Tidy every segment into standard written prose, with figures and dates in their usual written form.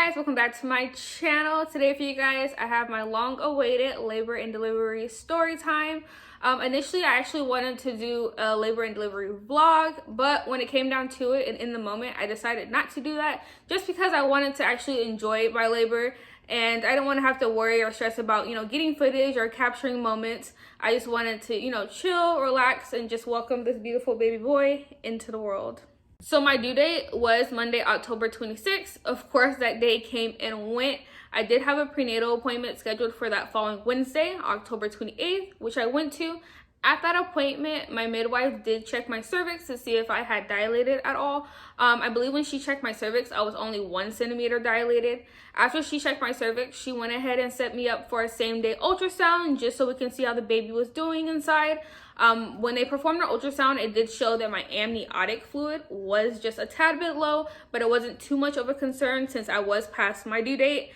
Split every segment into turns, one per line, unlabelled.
guys, welcome back to my channel. Today for you guys, I have my long-awaited labor and delivery story time. Initially, I actually wanted to do a labor and delivery vlog, but when it came down to it and in the moment, I decided not to do that just because I wanted to actually enjoy my labor and I don't want to have to worry or stress about, getting footage or capturing moments. I just wanted to, chill, relax, and just welcome this beautiful baby boy into the world. So my due date was Monday, October 26th. Of course, that day came and went. I did have a prenatal appointment scheduled for that following Wednesday, October 28th, which I went to. At that appointment, my midwife did check my cervix to see if I had dilated at all. I believe when she checked my cervix, I was only 1 centimeter dilated. After she checked my cervix, she went ahead and set me up for a same-day ultrasound just so we can see how the baby was doing inside. When they performed the ultrasound, it did show that my amniotic fluid was just a tad bit low, but it wasn't too much of a concern since I was past my due date.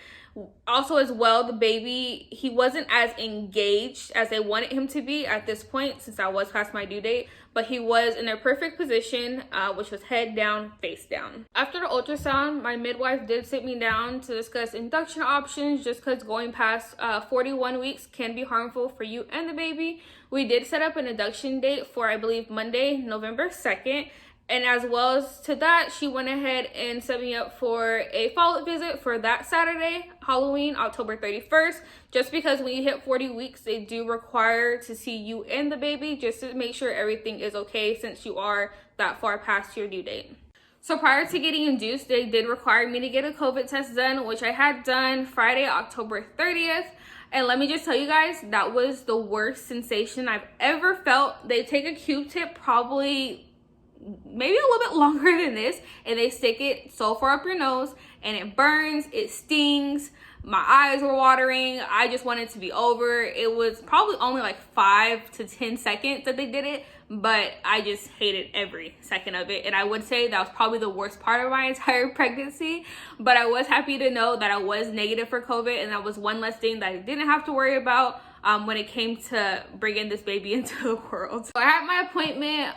Also, as well, the baby, he wasn't as engaged as they wanted him to be at this point since I was past my due date, but he was in a perfect position, which was head down, face down. After the ultrasound, my midwife did sit me down to discuss induction options just because going past 41 weeks can be harmful for you and the baby. We did set up an induction date for, I believe, Monday, November 2nd. And as well as to that, she went ahead and set me up for a follow-up visit for that Saturday, Halloween, October 31st. Just because when you hit 40 weeks, they do require to see you and the baby just to make sure everything is okay since you are that far past your due date. So prior to getting induced, they did require me to get a COVID test done, which I had done Friday, October 30th. And let me just tell you guys, that was the worst sensation I've ever felt. They take a Q-tip probably maybe a little bit longer than this, and they stick it so far up your nose and it burns, it stings. My eyes were watering. I just wanted to be over. It was probably only like 5 to 10 seconds that they did it, but I just hated every second of it. And I would say that was probably the worst part of my entire pregnancy, but I was happy to know that I was negative for COVID, and that was one less thing that I didn't have to worry about when it came to bringing this baby into the world. So I had my appointment,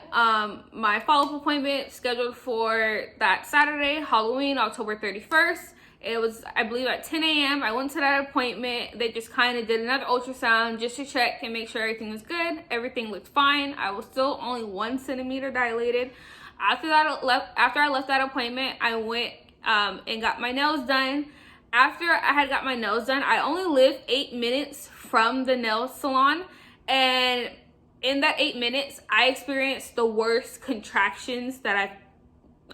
my follow-up appointment scheduled for that Saturday, Halloween, October 31st. It was, I believe, at 10 a.m. I went to that appointment. They just kind of did another ultrasound just to check and make sure everything was good. Everything looked fine. I was still only 1 centimeter dilated. After I left that appointment, I went and got my nails done. After I had got my nails done, I only lived 8 minutes from the nail salon, and in that 8 minutes, I experienced the worst contractions that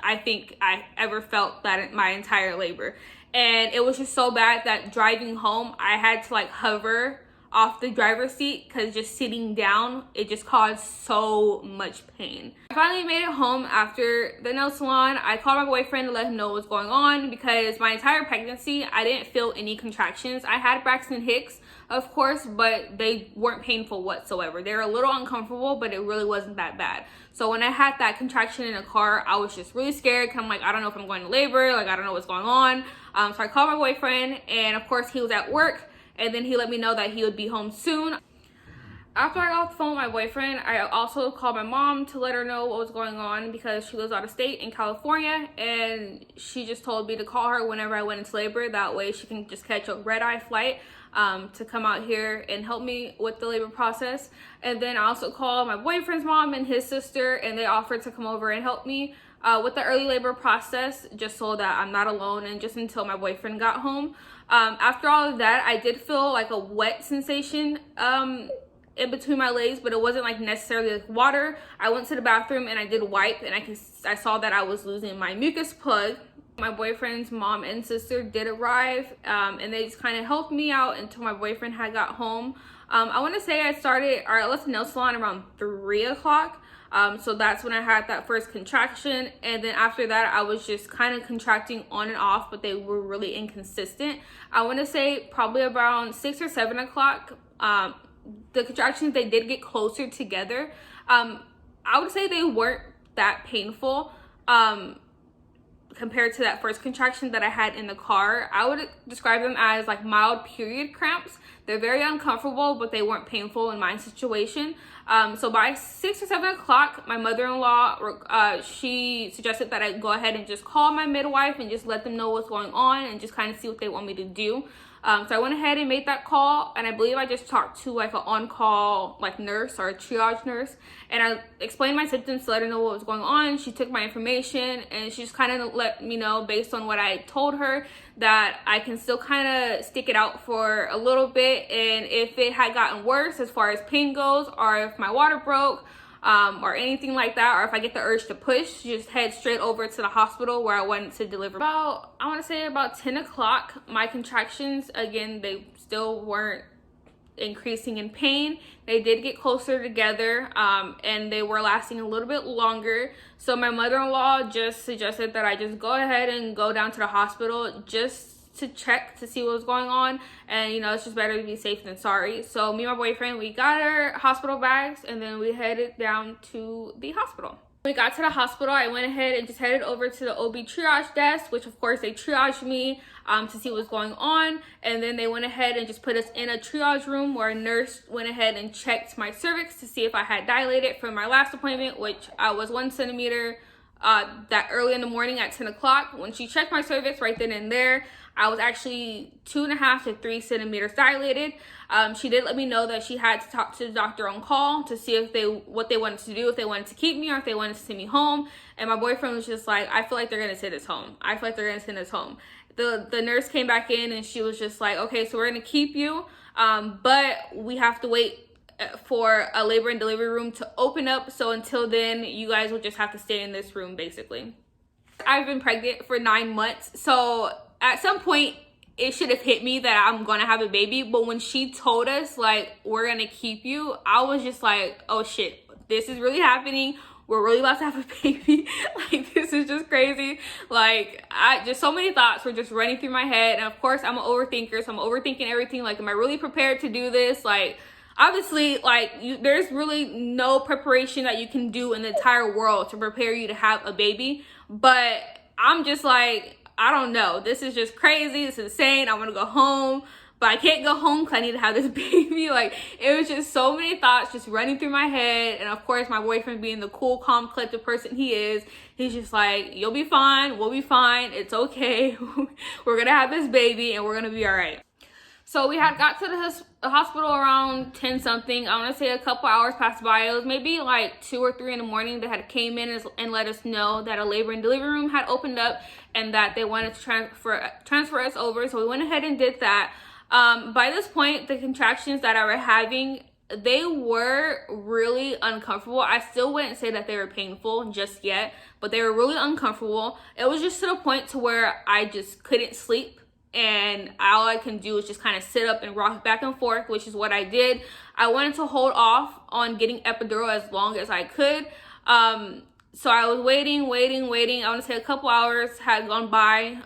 I think I ever felt that in my entire labor. And it was just so bad that driving home, I had to like hover off the driver's seat because just sitting down, it just caused so much pain. I finally made it home after the nail salon. I called my boyfriend to let him know what was going on because my entire pregnancy, I didn't feel any contractions. I had Braxton Hicks, of course, but they weren't painful whatsoever. They were a little uncomfortable, but it really wasn't that bad. So when I had that contraction in the car, I was just really scared because I'm like, I don't know if I'm going to labor, like I don't know what's going on. So I called my boyfriend, and of course he was at work. And then he let me know that he would be home soon. After I got off the phone with my boyfriend, I also called my mom to let her know what was going on because she lives out of state in California, and she just told me to call her whenever I went into labor. That way she can just catch a red-eye flight to come out here and help me with the labor process. And then I also called my boyfriend's mom and his sister, and they offered to come over and help me with the early labor process just so that I'm not alone and just until my boyfriend got home. After all of that, I did feel like a wet sensation in between my legs, but it wasn't like necessarily like water. I went to the bathroom and I did wipe, and I saw that I was losing my mucus plug. My boyfriend's mom and sister did arrive, and they just kind of helped me out until my boyfriend had got home. I want to say I left the nail salon around 3 o'clock. So that's when I had that first contraction, and then after that I was just kind of contracting on and off, but they were really inconsistent. I want to say probably around 6 or 7 o'clock, the contractions, they did get closer together. I would say they weren't that painful. compared to that first contraction that I had in the car. I would describe them as like mild period cramps. They're very uncomfortable, but they weren't painful in my situation. So by 6 or 7 o'clock, my mother-in-law, she suggested that I go ahead and just call my midwife and just let them know what's going on and just kind of see what they want me to do. So I went ahead and made that call, and I believe I just talked to like an on-call like nurse or a triage nurse, and I explained my symptoms to let her know what was going on. She took my information, and she just kind of let me know based on what I told her that I can still kind of stick it out for a little bit, and if it had gotten worse as far as pain goes, or if my water broke, or anything like that, or if I get the urge to push, just head straight over to the hospital where I wanted to deliver. I want to say about 10 o'clock, my contractions, again, they still weren't increasing in pain. They did get closer together, and they were lasting a little bit longer. So my mother-in-law just suggested that I just go ahead and go down to the hospital just to check to see what was going on, and it's just better to be safe than sorry. So me and my boyfriend, we got our hospital bags, and then we headed down to the hospital. When we got to the hospital, I went ahead and just headed over to the OB triage desk, which of course they triaged me to see what was going on, and then they went ahead and just put us in a triage room where a nurse went ahead and checked my cervix to see if I had dilated from my last appointment, which was 1 centimeter that early in the morning at 10 o'clock. When she checked my cervix right then and there, I was actually 2.5 to 3 centimeters dilated. She did let me know that she had to talk to the doctor on call to see if what they wanted to do, if they wanted to keep me or if they wanted to send me home. And my boyfriend was just like, I feel like they're gonna send us home. I feel like they're gonna send us home. The nurse came back in and she was just like, okay, so we're gonna keep you, but we have to wait for a labor and delivery room to open up. So until then, you guys will just have to stay in this room, basically. I've been pregnant for 9 months, so at some point it should have hit me that I'm gonna have a baby. But when she told us like, we're gonna keep you, I was just like, oh shit, this is really happening. We're really about to have a baby. Like, this is just crazy. Like, just so many thoughts were just running through my head. And of course, I'm an overthinker, so I'm overthinking everything. Like, am I really prepared to do this? Like, obviously, like, there's really no preparation that you can do in the entire world to prepare you to have a baby. But I'm just like, I don't know. This is just crazy. It's insane. I want to go home, but I can't go home because I need to have this baby. Like, it was just so many thoughts just running through my head. And of course, my boyfriend, being the cool, calm, collected person he is, he's just like, you'll be fine. We'll be fine. It's okay. We're going to have this baby and we're going to be all right. So we had got to the hospital around 10 something. I want to say a couple hours passed by. It was maybe like 2 or 3 in the morning. They had came in and let us know that a labor and delivery room had opened up and that they wanted to transfer us over. So we went ahead and did that. By this point, the contractions that I were having, they were really uncomfortable. I still wouldn't say that they were painful just yet, but they were really uncomfortable. It was just to the point to where I just couldn't sleep. And all I can do is just kind of sit up and rock back and forth, which is what I did. I wanted to hold off on getting epidural as long as I could. So I was waiting. I want to say a couple hours had gone by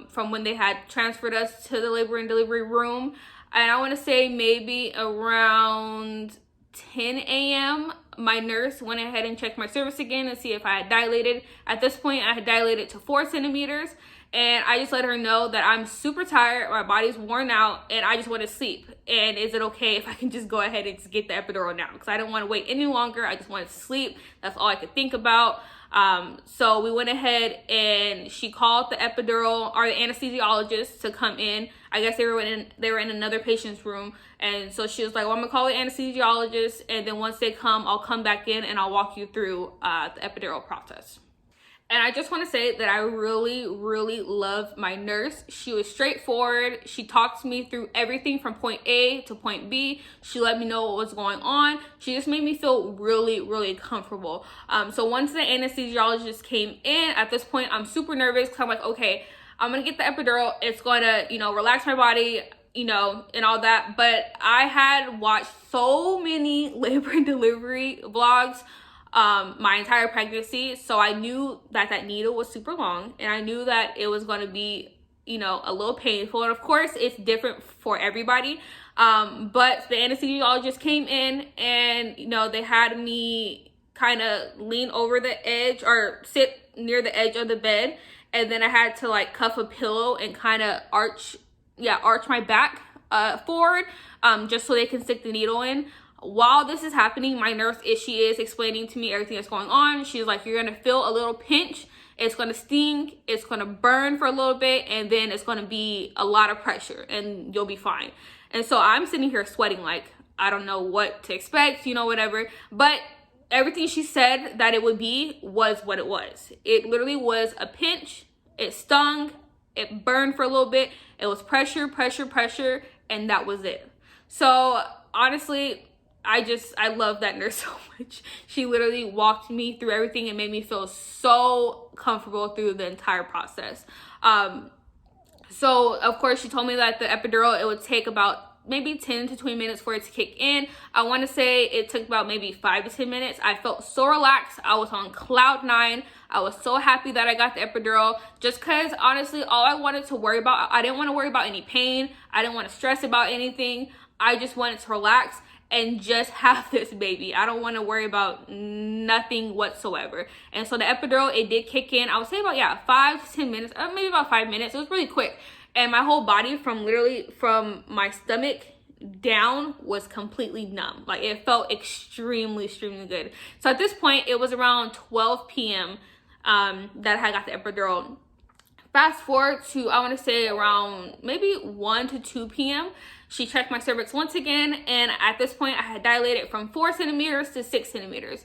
from when they had transferred us to the labor and delivery room. And I want to say maybe around 10 a.m., my nurse went ahead and checked my cervix again to see if I had dilated. At this point, I had dilated to 4 centimeters. And I just let her know that I'm super tired, my body's worn out, and I just want to sleep. And is it okay if I can just go ahead and just get the epidural now? Because I don't want to wait any longer. I just wanted to sleep. That's all I could think about. So we went ahead and she called the epidural or the anesthesiologist to come in. I guess they were in another patient's room. And so she was like, well, I'm going to call the anesthesiologist. And then once they come, I'll come back in and I'll walk you through the epidural process. And I just want to say that I really, really love my nurse. She was straightforward. She talked to me through everything from point A to point B. She let me know what was going on. She just made me feel really, really comfortable. So once the anesthesiologist came in, at this point, I'm super nervous because I'm like, okay, I'm going to get the epidural. It's going to, relax my body, and all that. But I had watched so many labor and delivery vlogs my entire pregnancy, so I knew that needle was super long, and I knew that it was going to be a little painful. And of course it's different for everybody, but the anesthesiologist came in and they had me kind of lean over the edge or sit near the edge of the bed, and then I had to like cuff a pillow and kind of arch my back forward, just so they can stick the needle in. While this is happening, my nurse, she is explaining to me everything that's going on. She's like, you're gonna feel a little pinch, it's gonna sting, it's gonna burn for a little bit, and then it's gonna be a lot of pressure and you'll be fine. And so I'm sitting here sweating like I don't know what to expect, you know, whatever. But everything she said that it would be was what it was. It literally was a pinch, it stung, it burned for a little bit, it was pressure, and that was it. So honestly, I love that nurse so much. She literally walked me through everything and made me feel so comfortable through the entire process. So of course she told me that the epidural, it would take about maybe 10 to 20 minutes for it to kick in. I want to say it took about maybe 5 to 10 minutes. I felt so relaxed. I was on cloud 9. I was so happy that I got the epidural, just because honestly, all I wanted to worry about, I didn't want to worry about any pain. I didn't want to stress about anything. I just wanted to relax and just have this baby. I don't want to worry about nothing whatsoever. And so the epidural, it did kick in. I would say about 5 to 10 minutes, maybe about 5 minutes. It was really quick. And my whole body, from my stomach down, was completely numb. Like, it felt extremely good. So at this point, it was around 12 p.m. That I got the epidural. Fast forward to, I want to say around maybe 1 to 2 p.m. She checked my cervix once again, and at this point I had dilated from 4 centimeters to 6 centimeters.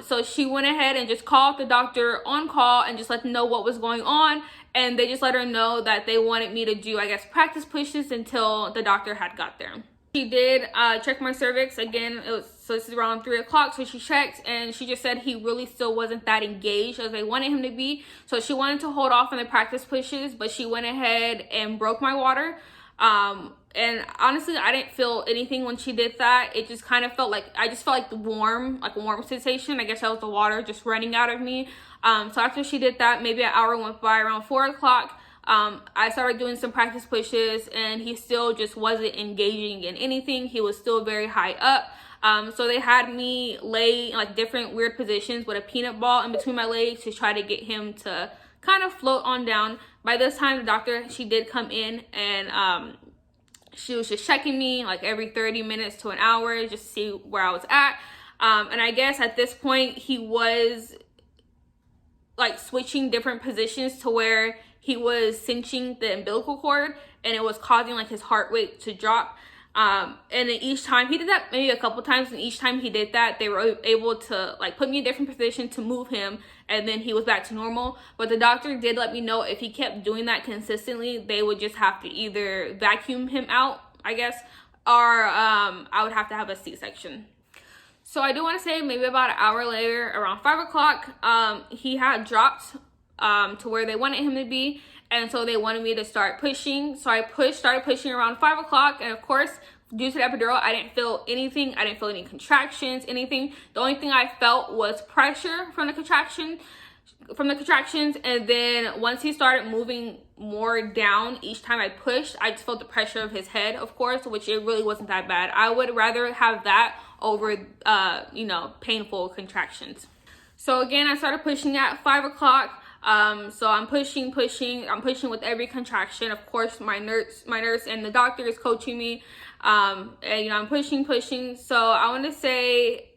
So she went ahead and just called the doctor on call and just let them know what was going on. And they just let her know that they wanted me to do, I guess, practice pushes until the doctor had got there. She did check my cervix again. So this is around 3 o'clock. So she checked and she just said he really still wasn't that engaged as they wanted him to be. So she wanted to hold off on the practice pushes, but she went ahead and broke my water. And honestly, I didn't feel anything when she did that. It just kind of felt like, I just felt like a warm sensation. I guess that was the water just running out of me. So after she did that, maybe an hour went by. Around 4 o'clock, I started doing some practice pushes, and he still just wasn't engaging in anything. He was still very high up. So they had me lay in like different weird positions with a peanut ball in between my legs to try to get him to kind of float on down. By this time, the doctor, she did come in, and she was just checking me like every 30 minutes to an hour just to see where I was at. And I guess at this point, he was like switching different positions to where he was cinching the umbilical cord, and it was causing like his heart rate to drop. And then each time he did that, maybe a couple times, and each time he did that, they were able to like put me in a different position to move him, and then he was back to normal. But the doctor did let me know if he kept doing that consistently, they would just have to either vacuum him out, I guess, or I would have to have a C-section. So I do want to say maybe about an hour later, around 5 o'clock, he had dropped to where they wanted him to be. And so they wanted me to start pushing. So I started pushing around 5 o'clock. And of course, due to the epidural, I didn't feel anything. I didn't feel any contractions, anything. The only thing I felt was pressure from the contractions. And then once he started moving more down each time I pushed, I just felt the pressure of his head, of course, which it really wasn't that bad. I would rather have that over, painful contractions. So again, I started pushing at 5 o'clock. So I'm pushing with every contraction. Of course, my nurse and the doctor is coaching me. And I'm pushing. So I want to say,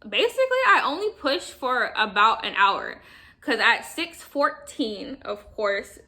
basically, I only pushed for about an hour, because at 6:14, of course,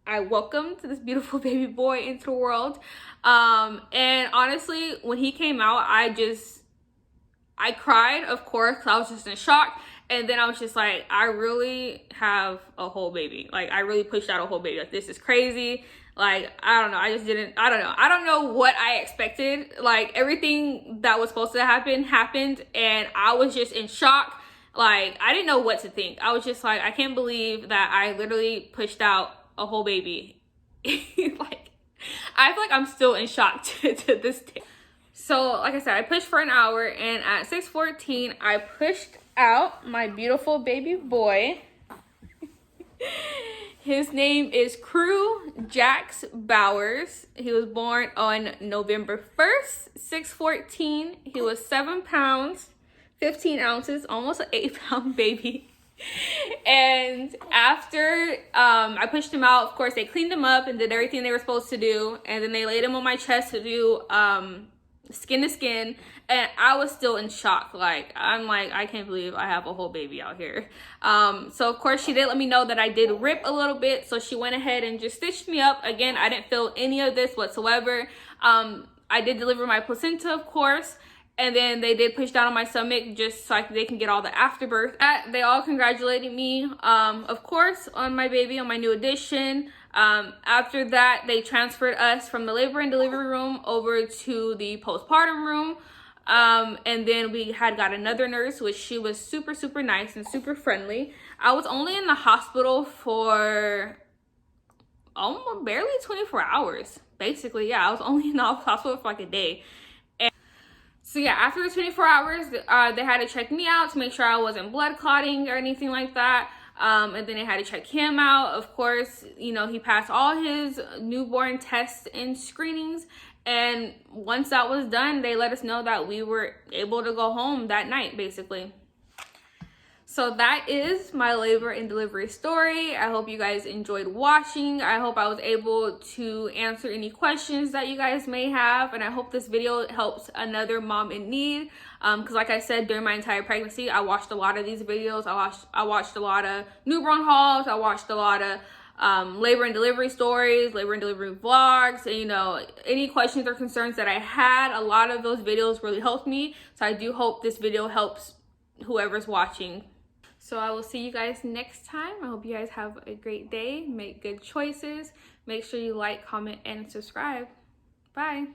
I welcomed this beautiful baby boy into the world. And honestly, when he came out, I cried, of course, 'cause I was just in shock. And then I was just like, I really have a whole baby. Like, I really pushed out a whole baby. Like, this is crazy. Like, I don't know. I don't know what I expected. Like, everything that was supposed to happen happened. And I was just in shock. Like, I didn't know what to think. I was just like, I can't believe that I literally pushed out a whole baby. Like, I feel like I'm still in shock to this day. So, like I said, I pushed for an hour. And at 6:14, I pushed out my beautiful baby boy. His name is Crew Jax Bowers. He was born on November 1st, 6/14. He was 7 pounds, 15 ounces, almost an 8-pound baby. And after I pushed him out, of course, they cleaned him up and did everything they were supposed to do. And then they laid him on my chest to do skin to skin. And I was still in shock. I'm like, I can't believe I have a whole baby out here. So of course she did let me know that I did rip a little bit. So she went ahead and just stitched me up. Again, I didn't feel any of this whatsoever. I did deliver my placenta, of course. And then they did push down on my stomach just so they can get all the afterbirth. They all congratulated me, of course, on my baby, on my new addition. After that, they transferred us from the labor and delivery room over to the postpartum room. And then we had got another nurse, which she was super, super nice and super friendly. I was only in the hospital for almost barely 24 hours. Basically, yeah, I was only in the hospital for like a day. So yeah, after the 24 hours, they had to check me out to make sure I wasn't blood clotting or anything like that. And then they had to check him out. Of course, you know, he passed all his newborn tests and screenings. And once that was done, they let us know that we were able to go home that night, basically. So that is my labor and delivery story. I hope you guys enjoyed watching. I hope I was able to answer any questions that you guys may have. And I hope this video helps another mom in need. Because like I said, during my entire pregnancy, I watched a lot of these videos. I watched a lot of newborn hauls. I watched a lot of labor and delivery stories, labor and delivery vlogs, and you know, any questions or concerns that I had. A lot of those videos really helped me. So I do hope this video helps whoever's watching. So I will see you guys next time. I hope you guys have a great day. Make good choices. Make sure you like, comment, and subscribe. Bye.